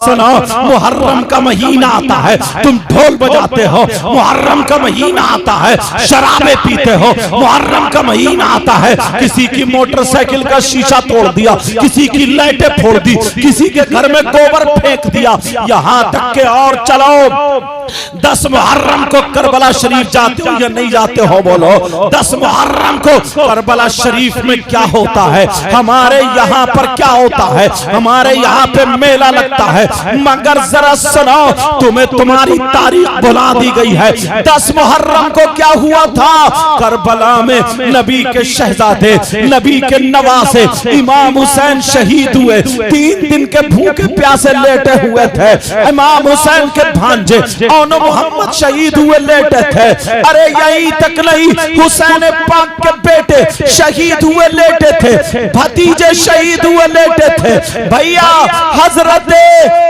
सुनो, मुहर्रम का महीना आता है, तुम ढोल बजाते हो। मुहर्रम का महीना आता है, शराबे पीते हो। मुहर्रम का महीना आता है, किसी की मोटरसाइकिल का शीशा तोड़ दिया, किसी की लाइटें फोड़ दी, किसी के घर में गोबर फेंक दिया। यहाँ तक के और चलो, 10 मुहर्रम को करबला शरीफ जाते हो या नहीं जाते हो? बोलो। 10 मुहर्रम को करबला शरीफ में क्या होता है? हमारे यहाँ पर क्या होता है? हमारे यहाँ पे मेला लगता है, मगर जरा सुनो, तुम्हें तुम्हारी तारीख भुला दी गई है। 10 मुहर्रम को क्या हुआ था? करबला में नबी के शहजादे, नबी के नवासे इमाम हुसैन शहीद हुए। 3 दिन के भूखे प्यासे लेटे हुए थे। इमाम हुसैन के भांजे औन मोहम्मद शहीद हुए, लेटे थे। अरे यही तक नहीं, हुसैन पाक के बेटे शहीद हुए, लेटे थे। भतीजे शहीद हुए, लेटे थे। भैया हजरत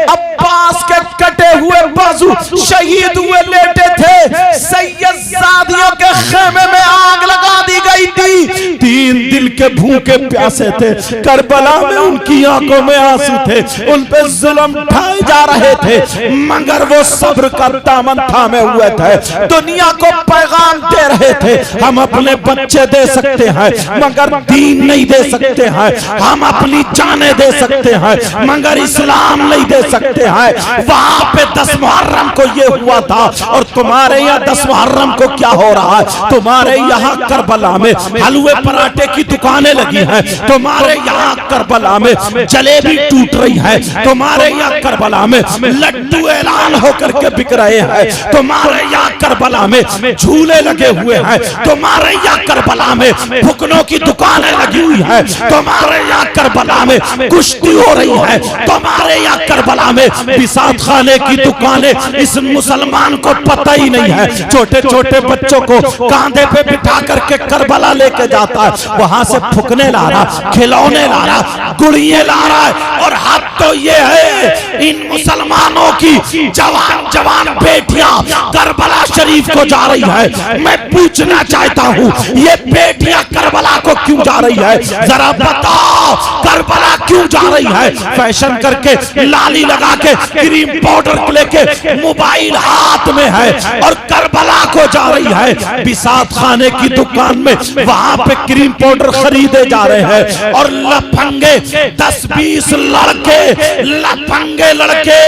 अब्बास के कटे हुए बाजू शहीद हुए, लेटे थे। सैयदजादियों के खेमे में आग लगा दी गई थी। 3 दिन के भूखे प्यासे थे। करबला में उनकी आंखों में आंसू थे, उन पे जुल्म ढाए जा रहे थे, मगर वो सब्र का दामन थामे हुए थे। दुनिया को पैगाम दे रहे थे, हम अपने बच्चे दे सकते हैं मगर दीन नहीं दे सकते हैं। हम अपनी जानें दे सकते हैं मगर इस्लाम नहीं दे सकते हैं। वहां पे 10 मुहर्रम को ये हुआ था, और तुम्हारे यहाँ 10 मुहर्रम को क्या हो रहा है? तुम्हारे यहाँ करबला में हलवे पराठे की दुकानें लगी हैं। तुम्हारे यहाँ करबला में जलेबी टूट रही है। तुम्हारे यहाँ करबला में लड्डू ऐलान होकर के बिक रहे हैं। तुम्हारे यहाँ करबला में झूले लगे हुए हैं। तुम्हारे यहाँ करबला में फुकनों की दुकानें लगी हुई है। तुम्हारे यहाँ करबला में कुश्ती हो रही है। तुम्हारे यहाँ करबला में बिसात खाने की दुकानें इस मुसलमान को पता ही नहीं है। छोटे छोटे बच्चों को कांधे पे बिठा करके करबला लेके जाता है, वहां से फुकने ला रहा, खिलौने ला रहा, गुड़ियां ला रहा है। और हाथ तो ये है, इन मुसलमानों की जवान जवान बेटियां करबला शरीफ को जा रही है। मैं पूछना चाहता हूँ, ये बेटियां करबला को क्यों जा रही है? जरा बताओ, करबला क्यों जा रही है? फैशन करके, लाली लगा के, क्रीम पाउडर लेके, मोबाइल हाथ में है और करबला को जा रही है। बिसात खाने की दुकान में वहां पे क्रीम पाउडर खरीदे जा रहे हैं, और लफंगे 10-20 लड़के, लफंगे लड़के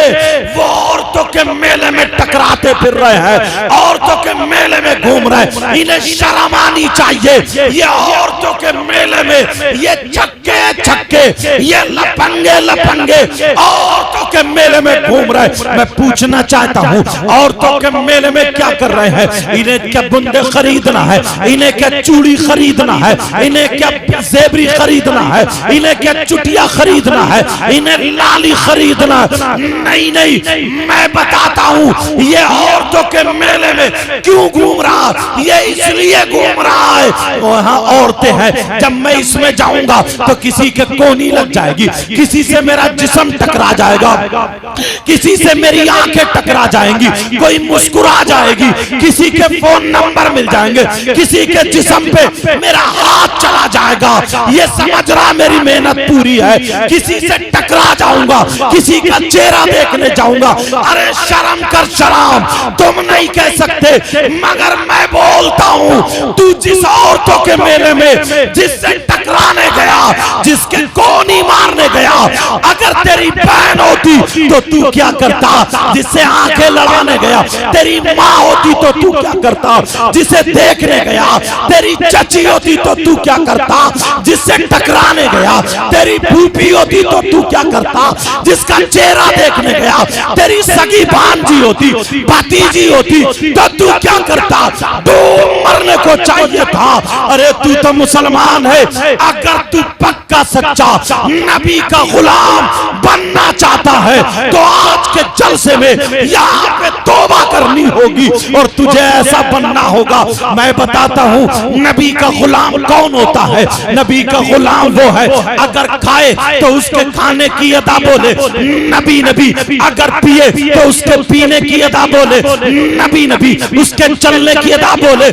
वो औरतों के मेले में टकराते फिर रहे हैं, औरतों के मेले में घूम रहे हैं। इन्हें शर्म आनी चाहिए। ये औरतों के मेले में ये छक्के छक्के, ये लफंगे लफंगे औरतों के मेले में घूम रहे हैं। मैं पूछना चाहता हूँ, औरतों के मेले में क्या कर रहे हैं? इन्हें क्या बुंदे खरीदना है? इन्हें क्या चूड़ी खरीदना है? इन्हें क्या जेबरी खरीदना है? इन्हें क्या चुटिया खरीदना है? इन्हें लाली खरीदना? नहीं नहीं, मैं बताता हूँ ये औरतों के मेले में क्यों घूम रहा। ये इसलिए घूम रहा है, वहाँ औरतें हैं, जब मैं इसमें जाऊंगा तो किसी के कोनी लग जाएगी, किसी से मेरा जिस्म टकरा जाएगा, किसी से मेरी आंखें टकरा जाएंगी, कोई मुस्कुरा जाएगी, किसी के फोन नंबर मिल जाएंगे, किसी के जिस्म पे मेरा हाथ चला जाएगा। ये समझ रहा मेरी मेहनत पूरी है। किसी से टकरा जाऊंगा, किसी का चेहरा देखने जाऊंगा। अरे शर्म कर शर्म, तुम नहीं कह सकते, मगर मैं बोलता हूँ, तू जिस औरतों के मेले में जिससे टकराने गया, जिसके कोनी मारने गया, अगर तेरी बहन होती तो तू क्या करता? जिससे आंखें लड़ाने गया तेरी माँ होती तो तू क्या करता? जिसे देखने गया तेरी चची होती तो तू क्या करता? जिससे टकराने गया तेरी फूफी होती तो तू क्या करता? जिसका चेहरा देखने गया तेरी सगी भांजी होती, भतीजी होती तो तू क्या करता? तू मरने को चाहिए था। अरे तू तो मुसलमान है, अगर तू पक्का सच्चा नबी का गुलाम बनना चाहता है तो आज के जलसे में यहाँ पे तौबा करनी होगी और तुझे ऐसा बनना होगा। मैं बताता हूँ नबी का गुलाम कौन होता है। नबी का गुलाम वो है अगर खाए तो उसके खाने की अदा बोले नबी नबी, अगर पिए तो उसके पीने की अदा बोले नबी नबी, उसके चलने की अदा बोले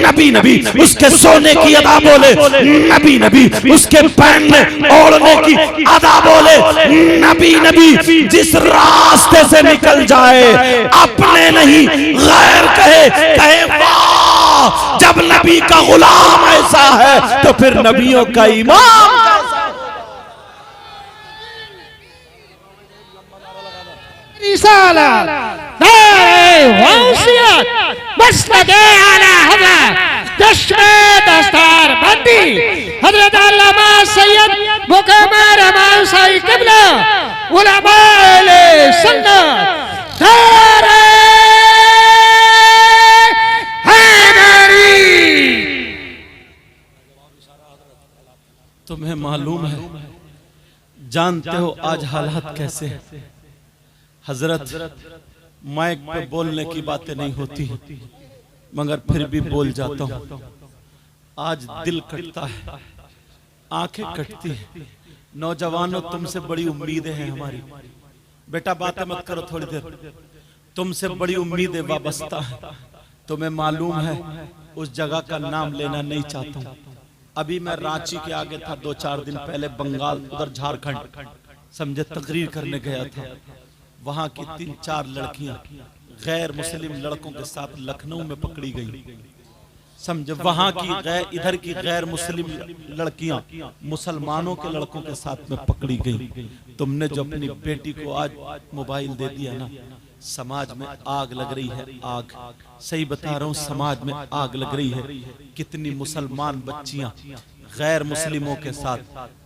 नबी नबी, उसके सोने की अदा बोले नबी नबी, उसके पहनने ओढ़ने की अदा बोले नबी नबी। जिस रास्ते से निकल जाए अपने नहीं गैर कहे, कहे वाह। जब नबी का गुलाम ऐसा है तो फिर नबियों का इमाम रिसालत मसलके आला हज़रत चश्मे दस्तार बंदी हज़रत अल्लामा सैयद मुक़म्मल रहमान साई क़िबला उलमाए सुन्नत दारे हैदरी। तुम्हें मालूम है, जानते हो आज हालात कैसे हैं। हजरत माइक पे बोलने की बातें नहीं होती मगर फिर भी बोल जाता हूँ। आज दिल कटता है, आंखें कटती है। नौजवानों तुमसे बड़ी उम्मीदें हैं हमारी। बेटा बातें मत करो थोड़ी देर, तुमसे बड़ी उम्मीदें वाबस्ता है। तुम्हें मालूम है उस जगह का नाम लेना नहीं चाहता हूँ। अभी मैं रांची के आगे था 2-4 दिन पहले, बंगाल उधर झारखंड समझे तकरीर करने गया था। वहां की 3-4 लड़कियां गैर मुस्लिम लड़कों के साथ लखनऊ में पकड़ी गई। समझे वहां की इधर की गैर मुस्लिम लड़कियां मुसलमानों के लड़कों के साथ में पकड़ी गई। तुमने जो अपनी बेटी को आज मोबाइल दे दिया ना, समाज में आग लग रही है। आग, सही बता रहा हूं, समाज में आग लग रही है। कितनी मुसलमान बच्चियां गैर मुस्लिमों के साथ,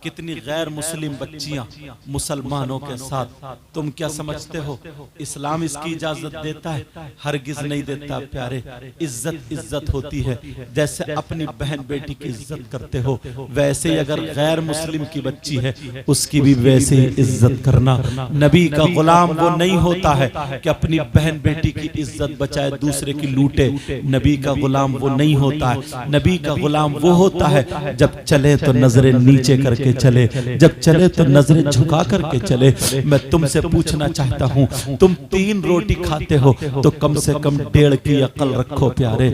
कितनी गैर मुस्लिम बच्चियां मुसलमानों के साथ। तुम क्या समझते हो इस्लाम इसकी इजाजत देता है? हरगिज नहीं देता प्यारे। इज्जत इज्जत होती है। जैसे अपनी बहन बेटी की इज्जत करते हो वैसे ही अगर गैर मुस्लिम की बच्ची है उसकी भी वैसे ही इज्जत करना। नबी का गुलाम वो नहीं होता है कि अपनी बहन बेटी की इज्जत बचाए दूसरे की लूटे। नबी का गुलाम वो नहीं होता है। नबी का गुलाम वो होता है जब चले तो नजरें नीचे करके चले, जब चले तो नजरें झुका करके चले। मैं तुमसे पूछना चाहता हूँ, तुम 3 रोटी खाते हो तो कम से कम 1.5 की अकल रखो प्यारे।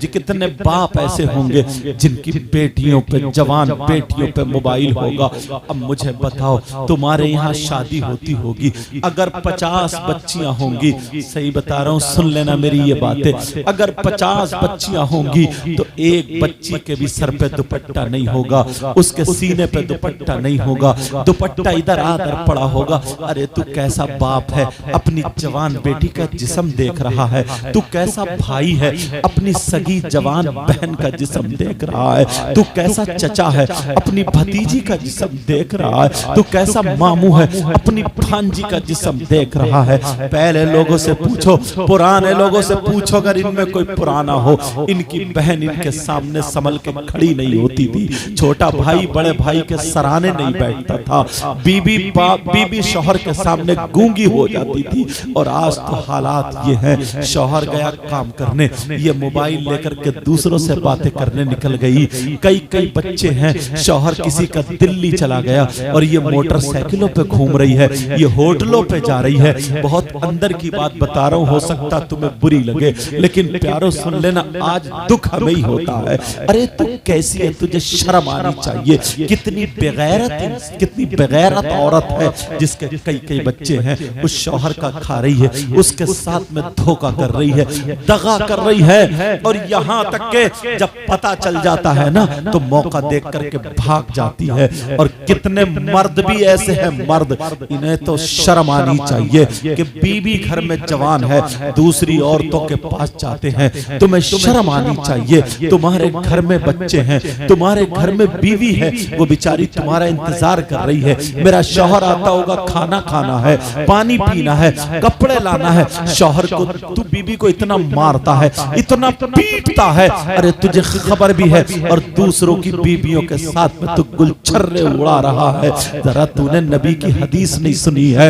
कितने बाप ऐसे होंगे जिनकी बेटियों पे, जवान बेटियों पे मोबाइल होगा। अब मुझे बताओ, तुम्हारे यहाँ शादी होती होगी, अगर 50 बच्चियां होंगी, सही बता रहा हूँ सुन लेना मेरी ये बातें, अगर 50 बच्चियां होंगी तो एक बच्ची के भी सर पे दुपट्टा नहीं होगा, उसके सीने पे दुपट्टा नहीं होगा, दुपट्टा इधर आधर पड़ा होगा। अरे तू कैसा बाप है, अपनी जवान बेटी का जिस्म देख रहा है। तू कैसा भाई है, अपनी सगी जवान बहन का जिस्म देख रहा है। तू कैसा चचा है, अपनी भतीजी का जिस्म देख रहा है। तू कैसा मामू है, अपनी भांजी का जिस्म देख रहा है। पहले लोगों से पूछो, पुराने लोगों से पूछो, अगर इनमें कोई पुराना हो, इनकी बहन इनके सामने संभल के खड़ी नहीं होती थी। छोटा भाई बड़े भाई के सराहने नहीं बैठता था। बीबी शौहर के सामने गूंगी हो जाती थी। और आज तो हालात ये हैं, शौहर गया काम करने, ये मोबाइल लेकर के दूसरों से बातें करने निकल गई। कई बच्चे हैं, शौहर किसी का दिल्ली चला गया और ये मोटरसाइकिलों पे घूम रही है, ये होटलों पे जा रही है। बहुत अंदर की बात बता रहा हूं, हो सकता तुम्हें बुरी लगे, लेकिन प्यारो सुन लेना, आज दुख हमें ही होता है। अरे तू कैसी है, तुझे शर्म आनी चाहिए। कितनी बेगैरत औरत है जिसके कई बच्चे हैं, उस शौहर का खा रही है, उसके साथ में धोखा कर रही है, दगा कर रही है। और यहाँ तक के जब पता चल जाता है ना तो मौका देख करके भाग जाती है। और कितने मर्द भी ऐसे हैं, मर्द, इन्हें तो शर्म आनी चाहिए कि बीबी घर में जवान है, दूसरी औरतों के पास जाते हैं। तुम्हें शर्म आनी चाहिए। तुम्हारे घर में बच्चे हैं, तुम्हारे घर में बीवी है, वो बेचारी तुम्हारा इंतजार कर रही है। मेरा शौहर आता होगा, खाना खाना है, पानी पीना है, कपड़े लाना है। शौहर को तू बीवी को इतना मारता है, इतना पीटता है, अरे तुझे खबर भी है, और दूसरों की बीवियों के साथ में तू गुलछर्रे उड़ा रहा है। जरा तूने नबी की हदीस नहीं सुनी है।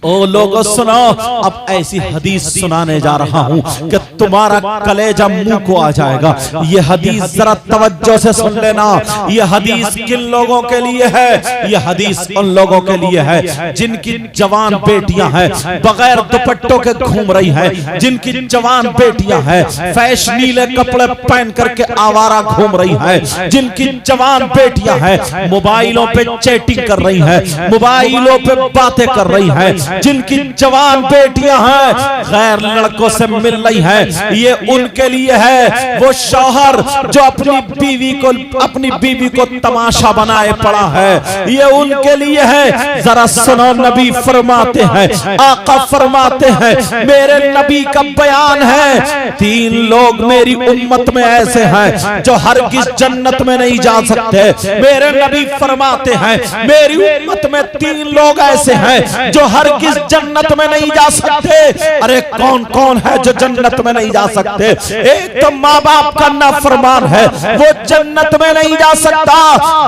ओ लोगों सुनो, अब ऐसी हदीस सुनाने जा रहा हूं कि तुम्हारा कलेजा मुंह को आ जाएगा। ये हदीस जरा तवज्जो से सुन लेना। ये हदीस किन लोगों के लिए है? ये हदीस उन लोगों के लिए है जिनकी जवान बेटियां हैं बगैर दुपट्टों के घूम रही हैं, जिनकी जवान बेटियां हैं फैशनीले कपड़े पहन करके आवारा घूम रही हैं, जिनकी जवान बेटियां हैं मोबाइलों पे चैटिंग कर रही हैं, मोबाइलों पे बातें कर रही हैं, जिनकी जवान बेटियां हैं गैर लड़कों से मिल रही हैं। ये उनके लिए है। वो शौहर जो अपनी बीवी को तमाशा बनाए पड़ा है, ये उनके लिए है। जरा सुनो, नबी फरमाते हैं, आका फरमाते हैं, मेरे नबी का बयान है, 3 लोग मेरी उम्मत में ऐसे हैं जो हरगिज़ जन्नत में नहीं जा सकते। मेरे नबी फरमाते हैं, मेरी उम्मत में 3 लोग ऐसे हैं जो हरगिज़ जन्नत में नहीं जा सकते। अरे कौन कौन है जो जन्नत में नहीं जा सकते? एक तो माँ बाप का नाफरमान है, वो जन्नत में नहीं जा सकता।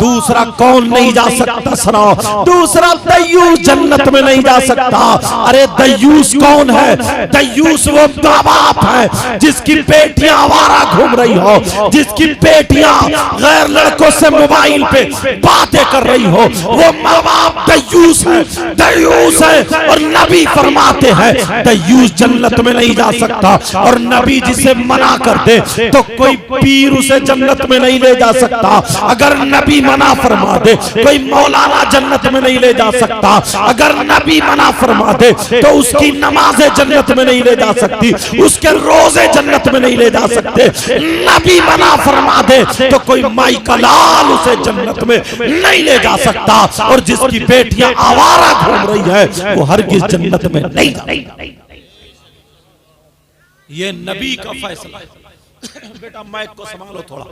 दूसरा कौन नहीं जा सकता? सुनो, दूसरा दय्यूस जन्नत में नहीं जा सकता। अरे दय्यूस कौन है? दय्यूस वो माँ बाप है जिसकी बेटियां आवारा घूम रही हो, जिसकी बेटियां गैर लड़कों से मोबाइल पे बातें कर रही हो, वो माँ बाप दय्यूस है, दय्यूस है। और नबी फरमाते हैं दय्यूस जन्नत में नहीं जा सकता। और नबी जिसे मना कर दे तो कोई पीर उसे जन्नत में नहीं ले जा सकता। अगर नबी मना फरमा दे, कोई मौलाना जन्नत में नहीं ले जा सकता। अगर नबी मना फरमा दे तो उसकी नमाजें जन्नत में नहीं ले जा सकती, उसके रोजे जन्नत में नहीं ले जा सकते। नबी मना फरमा दे तो कोई माई का लाल उसे जन्नत में नहीं ले जा सकता। और जिसकी बेटियां आवारा घूम रही है वो हरगिज़ जन्नत में नहीं जाएगी। ये नबी का फैसला है। बेटा माइक को संभालो, थोड़ा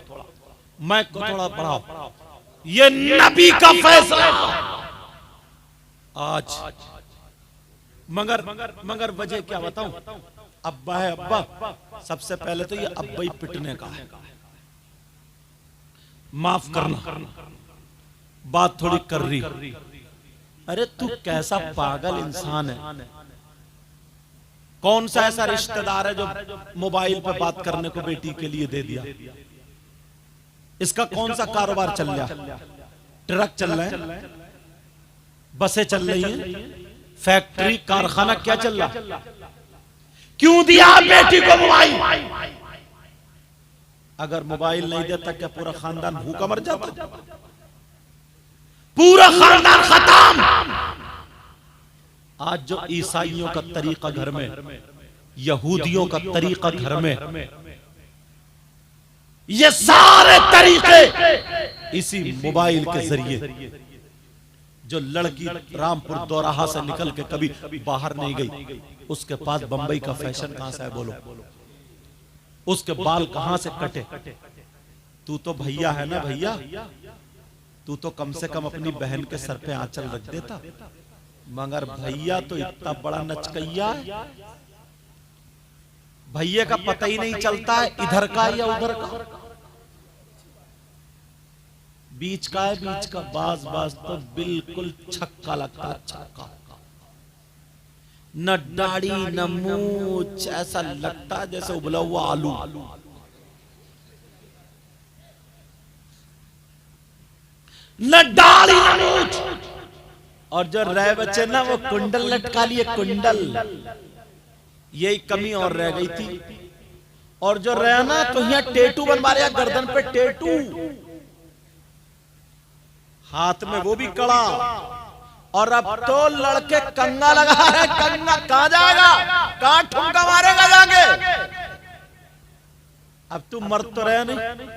माइक को थोड़ा बढ़ाओ। ये नबी का फैसला आज। मगर वजह क्या बताऊं? अब्बा है, अब्बा सबसे पहले तो ये अब्बा ही पिटने का है। माफ करना, बात थोड़ी कर रही। अरे तू कैसा पागल इंसान है? कौन सा ऐसा रिश्तेदार है जो मोबाइल पे बात करने को बेटी के लिए दे दिया? इसका कौन सा कारोबार चल रहा है? ट्रक चल रहा है, बसें चल रही हैं, फैक्ट्री कारखाना क्या चल रहा? क्यों दिया बेटी को मोबाइल? अगर मोबाइल नहीं देता क्या पूरा खानदान भूखा मर जाता? पूरा खानदान खत्म। आज जो ईसाइयों का तरीका घर में, यहूदियों का तरीका घर में, ये सारे तरीके इसी मोबाइल के जरिए। जो लड़की रामपुर दोराहा से निकल के कभी बाहर नहीं गई, उसके पास बंबई का फैशन कहां से है बोलो? उसके बाल कहां से कटे? तू तो भैया है ना भैया, तू तो कम से कम अपनी बहन के सर पे आंचल रख देता। मगर भैया तो इतना बड़ा नचकैया है, भैया का पता ही नहीं चलता है इधर का या उधर का, बीच का है, बीच का। बाज बाज तो बिल्कुल छक्का लगता, छक्का। न दाढ़ी न मूछ, ऐसा लगता जैसे उबला हुआ आलू। न दाढ़ी न मूछ। और जो रह बच्चे ना वो कुंडल लटका लिए, कुंडल। यही कमी और रह गई थी। और जो रह ना तो यहाँ टेटू बनवा रहे, गर्दन पे टेटू, हाथ में वो भी कड़ा। और अब तो लड़के कंगा लगा रहे। कंगा कहां जाएगा? कहां ठुमका मारेगा जाके? अब तू मर्द तो रहे नहीं।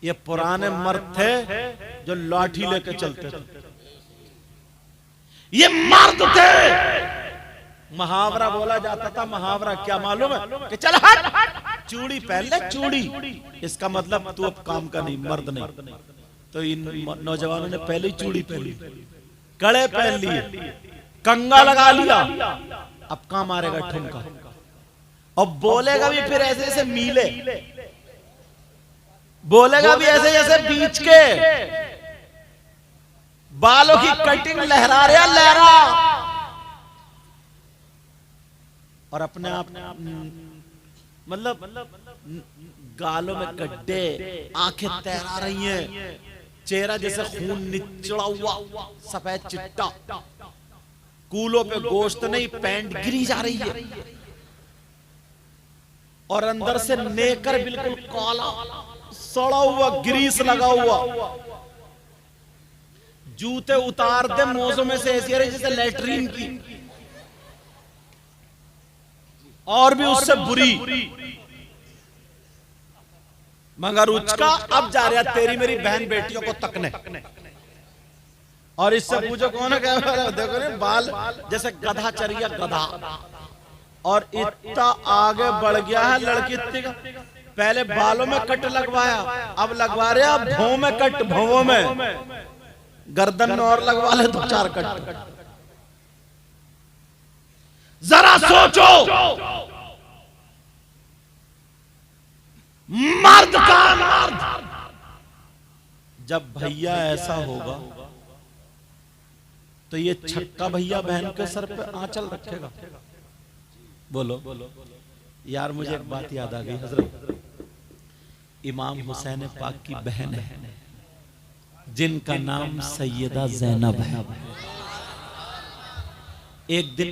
ये पुराने मर्द थे जो लाठी लेके चलते थे, ये मर्द थे। मुहावरा बोला जाता था। मुहावरा क्या मालूम है? कि चल हट, चूड़ी पहन ले, चूड़ी, इसका मतलब तू अब काम का नहीं, मर्द नहीं। तो इन नौजवानों ने पहले ही चूड़ी पहन ली, कड़े पहन लिए, कंगा लगा लिया, अब कहां मारेगा ठुमका। और बोलेगा भी फिर ऐसे ऐसे मीले, बोलेगा भी ऐसे जैसे बीच के बालों की कटिंग लहरा रहा लहरा, और अपने आप मतलब गालों में गड्ढे, आंखें तैरा रही हैं, चेहरा जैसे खून निचड़ा हुआ सफेद चिट्टा, कूलों पे गोश्त नहीं, पैंट गिरी जा रही है, और अंदर से नेकर बिल्कुल काला सड़ा हुआ, ग्रीस लगा हुआ, जूते उतार दे मोजों में से ऐसी आ रही जैसे लेटरीन की, और भी उससे बुरी। मगर उसका अब जा रहा तेरी मेरी बहन बेटियों को तकने, और इससे पूछो कौन है, क्या देखो ने बाल जैसे गधा चरिया गधा, और इतना आगे बढ़ गया है लड़की इतनी का। पहले बालों में कट लगवाया, अब लगवा रहे अब भौं में कट, भौं में, गर्दन में और लगवा ले तो 4 कट। जरा सोचो, मर्द का मर्द, जब भैया ऐसा होगा तो ये छक्का भैया बहन के सर पे आंचल रखेगा। बोलो यार, मुझे एक बात याद आ गई, हजरत इमाम हुसैन पाक की बहन है जिनका नाम सैयदा ज़ैनब है। एक दिन